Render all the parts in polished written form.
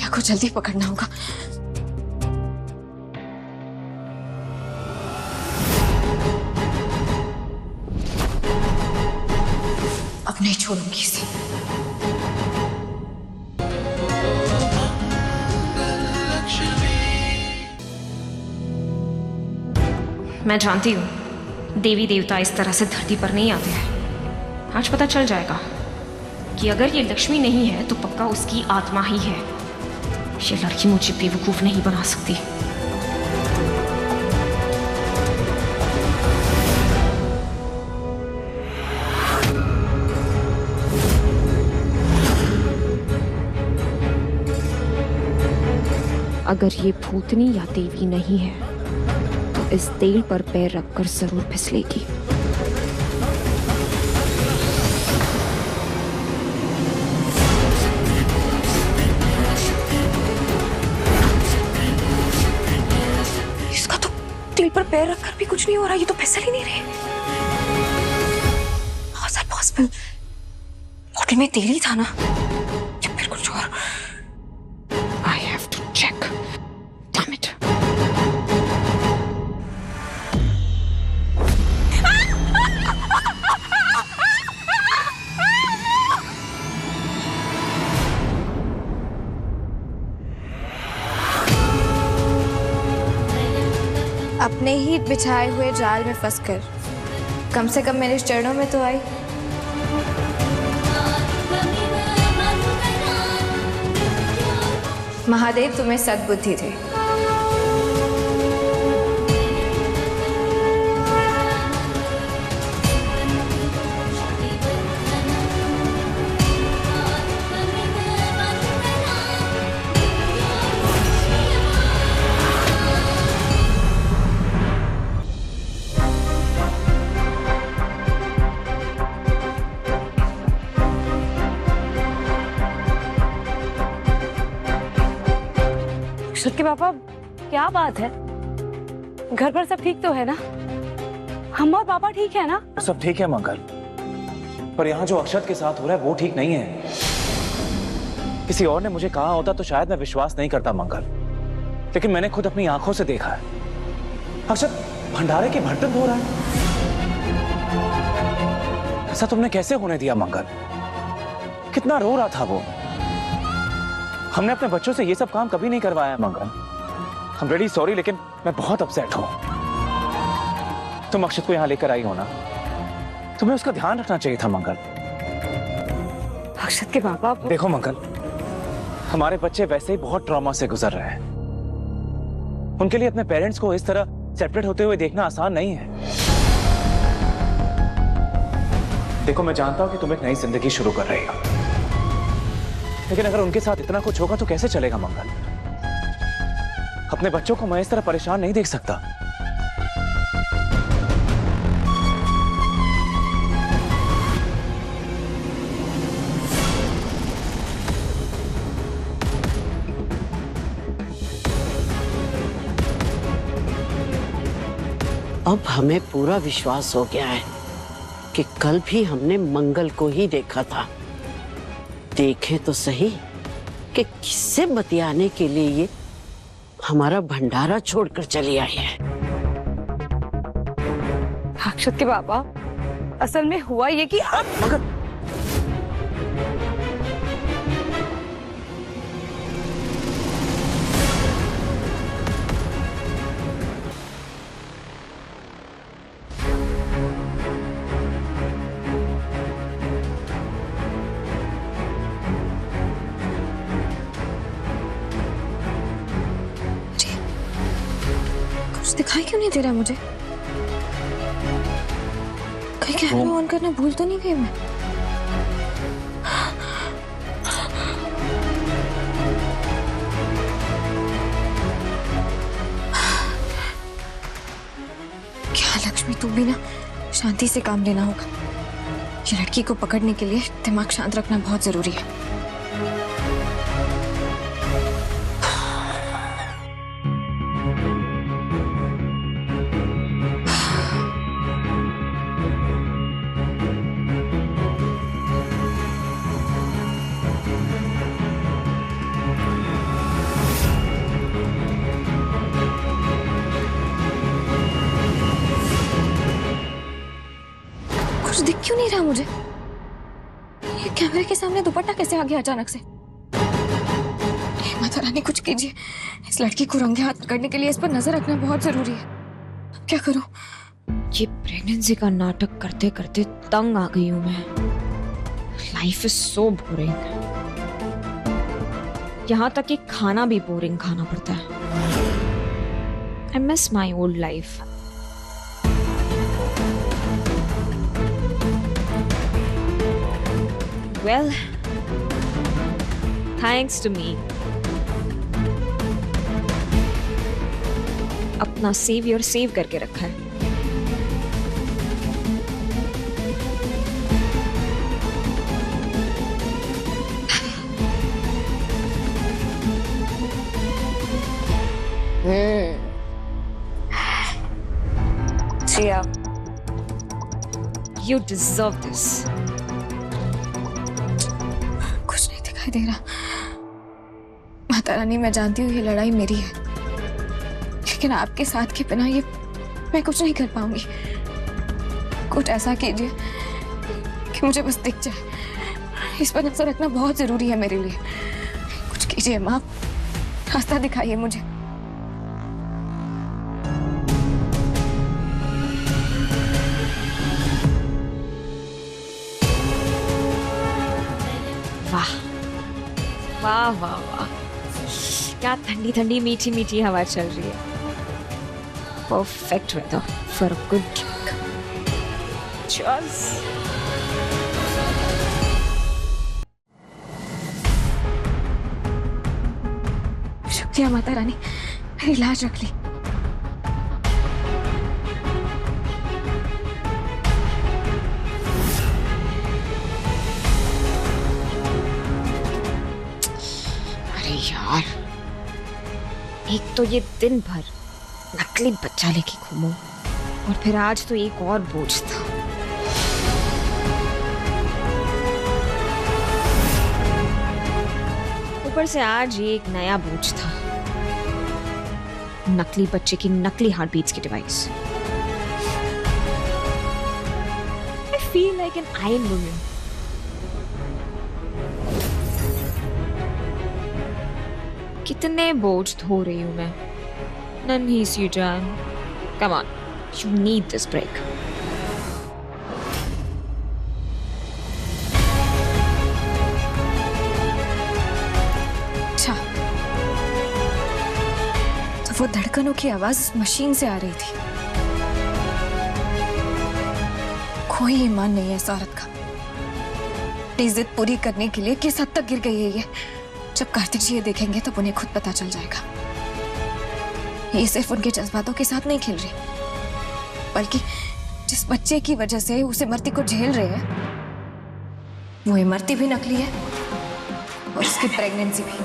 प्रिया को जल्दी पकड़ना होगा। अब नहीं छोड़ूंगी इसे। मैं जानती हूँ देवी देवता इस तरह से धरती पर नहीं आते हैं। आज पता चल जाएगा कि अगर ये लक्ष्मी नहीं है तो पक्का उसकी आत्मा ही है। ये लड़की मुझे बेवकूफ नहीं बना सकती। अगर ये भूतनी या देवी नहीं है तो इस तेल पर पैर रखकर जरूर फिसलेगी। इसका तो तेल पर पैर रखकर भी कुछ नहीं हो रहा, ये तो फिसल ही नहीं रहे। How is that possible? Bottle में तेल ही था ना, या फिर कुछ और? I have to check. Damn it. अपने ही बिछाए हुए जाल में फंसकर कम से कम मेरे चरणों में तो आई। महादेव तुम्हें सद्बुद्धि थे। अक्षत के पापा, क्या बात है? घर पर सब ठीक तो है ना? हम और पापा ठीक है ना? सब ठीक है मंगल, पर यहाँ जो अक्षत के साथ हो रहा है वो ठीक नहीं है। किसी और ने मुझे कहा होता तो शायद मैं विश्वास नहीं करता मंगल, लेकिन मैंने खुद अपनी आंखों से देखा है। अक्षत भंडारे के बर्तन धो रहा है। ऐसा तुमने कैसे होने दिया मंगल? कितना रो रहा था वो। हमने अपने बच्चों से ये सब काम कभी नहीं करवाया मंगल। I'm really sorry, लेकिन मैं बहुत अपसेट हूं। तुम अक्षत को यहाँ लेकर आई हो ना, तुम्हें उसका ध्यान रखना चाहिए था मंगल। अक्षत के पापा, देखो मंगल, हमारे बच्चे वैसे ही बहुत ट्रॉमा से गुजर रहे हैं। उनके लिए अपने पेरेंट्स को इस तरह सेपरेट होते हुए देखना आसान नहीं है। देखो मैं जानता हूं कि तुम एक नई जिंदगी शुरू कर रही हो, लेकिन अगर उनके साथ इतना कुछ होगा तो कैसे चलेगा मंगल? अपने बच्चों को मैं इस तरह परेशान नहीं देख सकता। अब हमें पूरा विश्वास हो गया है कि कल भी हमने मंगल को ही देखा था। देखें तो सही कि किससे बतियाने के लिए ये हमारा भंडारा छोड़कर चली आई है। अक्षत के पापा, असल में हुआ ये कि मगर कुछ दिखाई क्यों नहीं दे रहा मुझे? कहीं कैमरा ऑन करना भूल तो नहीं गई मैं? क्या लक्ष्मी, तू भी ना शांति से काम लेना होगा। ये लड़की को पकड़ने के लिए दिमाग शांत रखना बहुत जरूरी है। नहीं रहा मुझे। ये कैमरे के सामने दुपट्टा कैसे आ गया अचानक से? हे माता रानी, कुछ कीजिए। इस लड़की को रंगे हाथ पकड़ने के लिए इस पर नजर रखना बहुत जरूरी है। अब क्या करूं? ये प्रेगनेंसी का नाटक करते करते तंग आ गई हूं मैं। Life is so boring. यहाँ तक कि खाना भी बोरिंग खाना पड़ता है। I miss my old life. Well, thanks to me, अपना सेवियर सेव करके रखा है। जिया, You deserve this. कुछ नहीं दिखाई दे रहा। माता रानी, मैं जानती हूँ ये लड़ाई मेरी है, लेकिन आपके साथ के बिना ये मैं कुछ नहीं कर पाऊंगी। कुछ ऐसा कीजिए कि मुझे बस दिख जाए। इस पर नजर रखना बहुत जरूरी है मेरे लिए। कुछ कीजिए माँ, रास्ता दिखाइए मुझे। वाह वाह वाह वाह, क्या ठंडी ठंडी मीठी मीठी हवा चल रही है। Perfect weather for a good drink. Cheers. शुक्रिया माता रानी, मेरी लाज रख ली। यार, एक तो ये दिन भर नकली बच्चा लेके घूमो, और फिर आज तो एक और बोझ था। ऊपर से आज ये एक नया बोझ था, नकली बच्चे की नकली हार्ट बीट्स की device. I feel like an iron woman. कितने बोझ धो रही हूं मैं, नन्ही सी जान। Come on, you need this break. अच्छा, तो वो धड़कनों की आवाज मशीन से आ रही थी। कोई ईमान नहीं है इस औरत का। अपनी जिद पूरी करने के लिए किस हद तक गिर गई है ये। जब कार्तिक जी ये देखेंगे तब उन्हें खुद पता चल जाएगा। ये सिर्फ उनके जज्बातों के साथ नहीं खेल रही, बल्कि जिस बच्चे की वजह से उस इमरती को झेल रहे हैं, वो इमरती भी नकली है और उसकी प्रेगनेंसी भी।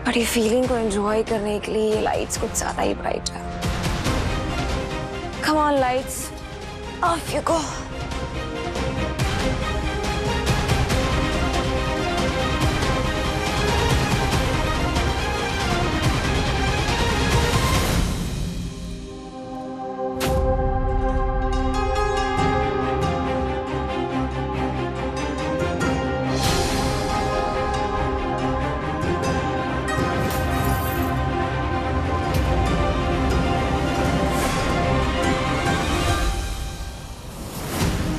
बड़ी फीलिंग को एंजॉय करने के लिए ये लाइट्स कुछ ज्यादा ही ब्राइट है। Come on lights, of you go.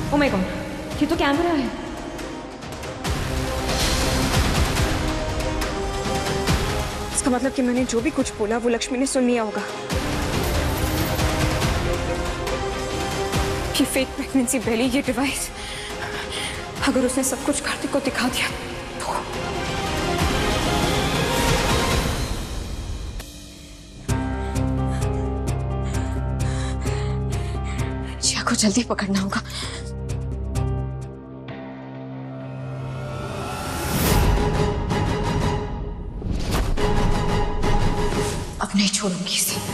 Oh my God, ये तो कैमरा है। इसका मतलब कि मैंने जो भी कुछ बोला वो लक्ष्मी ने सुन लिया होगा। ये फेक प्रेगनेंसी बेली, ये डिवाइस अगर उसने सब कुछ कार्तिक को दिखा दिया तो जिया को जल्दी पकड़ना होगा। अब नहीं छोड़ूंगी इसे।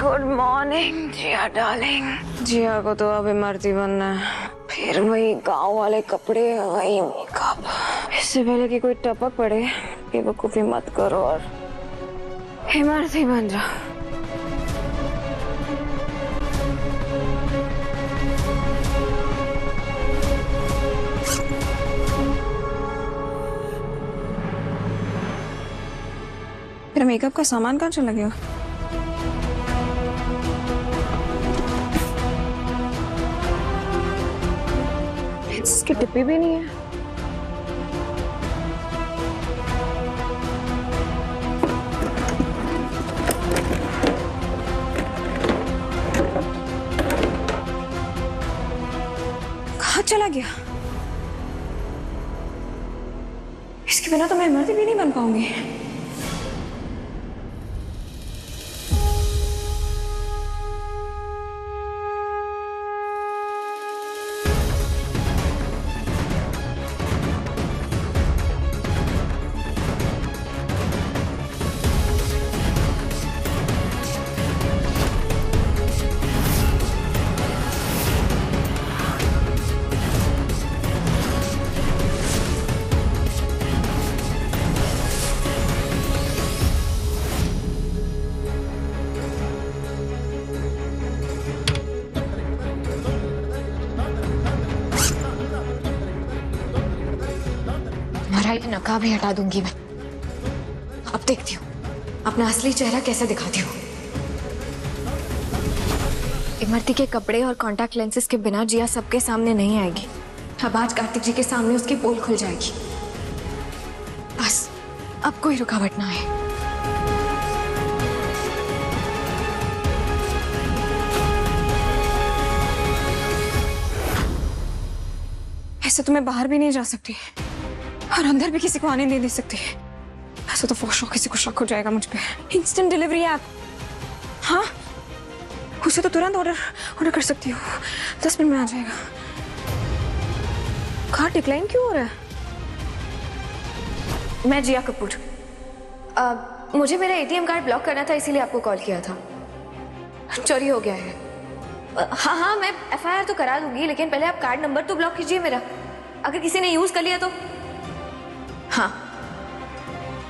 गुड मॉर्निंग जिया डार्लिंग। जिया को तो अब इमरती बनना है, फिर वही गांव वाले कपड़े, वही मेकअप। इससे पहले कि कोई टपक पड़े बेवकूफी मत करो और इमरती बन जाओ। मेरा मेकअप का सामान कहाँ चला गया? इसके डिब्बे भी नहीं है। कहाँ चला गया? इसके बिना तो मैं इमरती भी नहीं बन पाऊंगी। तुम्हारा ये नकाब ही हटा दूंगी मैं। अब देखती हूँ अपना असली चेहरा कैसे दिखाती हूँ। इमरती के कपड़े और कॉन्टैक्ट लेंसेज के बिना जिया सबके सामने नहीं आएगी। अब आज कार्तिक जी के सामने उसकी पोल खुल जाएगी। बस अब कोई रुकावट ना आए। ऐसे तो मैं बाहर भी नहीं जा सकती और अंदर भी किसी को आने नहीं दे सकती। ऐसा तो फौश किसी को शक हो जाएगा मुझ पे। इंस्टेंट डिलीवरी ऐप, हाँ उसे तो तुरंत ऑर्डर कर सकती हूँ। 10 मिनट में आ जाएगा। कार्ड डिक्लाइन क्यों हो रहा है? मैं जिया कपूर। मुझे मेरा एटीएम कार्ड ब्लॉक करना था, इसीलिए आपको कॉल किया था। चोरी हो गया है। हाँ मैं एफआईआर तो करा दूंगी, लेकिन पहले आप कार्ड नंबर तो ब्लॉक कीजिए मेरा। अगर किसी ने यूज कर लिया तो। हाँ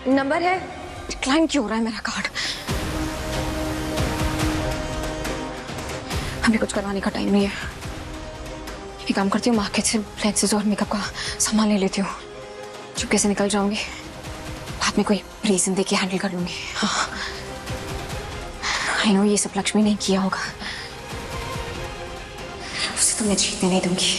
नंबर है। डिक्लाइन क्यों हो रहा है मेरा कार्ड? हमें कुछ करवाने का टाइम नहीं है। एक काम करती हूँ, मार्केट से लेंसेज और मेकअप का सामान ले लेती हूँ। चुपके से निकल जाऊंगी, बाद में कोई रीजन देके हैंडल कर लूंगी। हाँ आई नो ये सब लक्ष्मी ने किया होगा, उसे तो मैं जीतने नहीं दूंगी।